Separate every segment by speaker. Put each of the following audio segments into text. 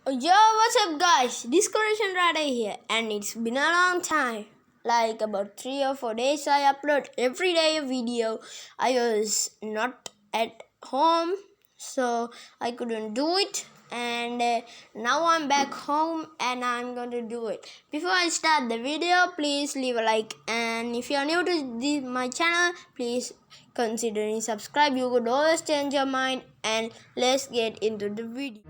Speaker 1: Yo, what's up guys? Discoration Rada here, and it's been a long time. Like about 3 or 4 days I upload every day a video. I was not at home, so I couldn't do it, and now I'm back home and I'm going to do it. Before I start the video, please leave a like, and if you are new to my channel, please consider subscribe. You could always change your mind, and let's get into the video.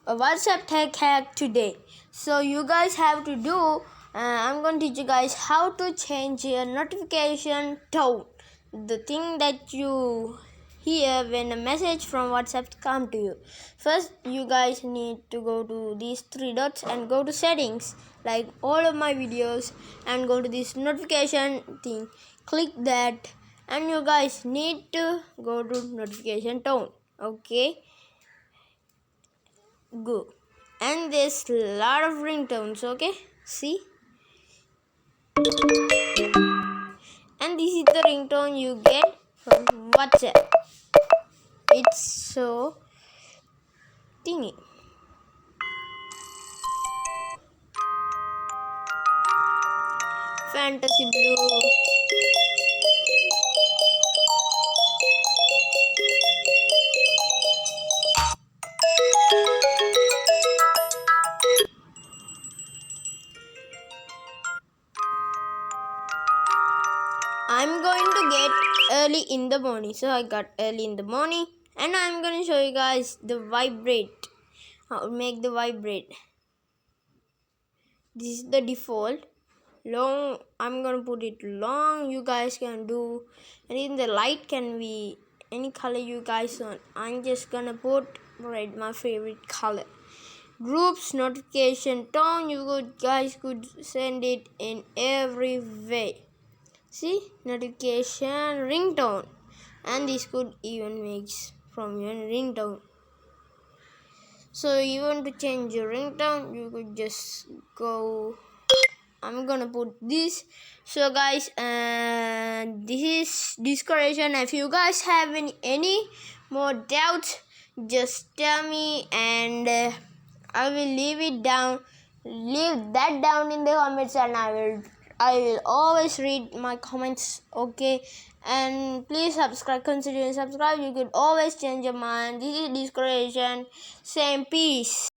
Speaker 1: A WhatsApp tech hack today. So you guys have to do, I'm going to teach you guys how to change your notification tone. The thing that you hear when a message from WhatsApp come to you. First, you guys need to go to these 3 dots and go to settings, like all of my videos, and go to this notification thing. Click that, and you guys need to go to notification tone. Okay. Go, and there's a lot of ringtones. Okay, see, and this is the ringtone you get from WhatsApp. It's so thingy. Fantasy Blue. I'm going to get early in the morning, so I got early in the morning, and I'm going to show you guys the vibrate, how to make the vibrate. This is the default. Long, I'm going to put it long. You guys can do, and in the light can be any color you guys want. I'm just going to put red, my favorite color. Groups notification tone, guys could send it in every way. See, notification ringtone, and this could even mix from your ringtone. So you want to change your ringtone, you could just go. I'm gonna put this. So guys, this is Discoration. If you guys have any more doubts, just tell me, and I will leave that down in the comments, and I will always read my comments. Okay, and please subscribe. Consider subscribe. You could always change your mind. This is Discoration. Same, peace.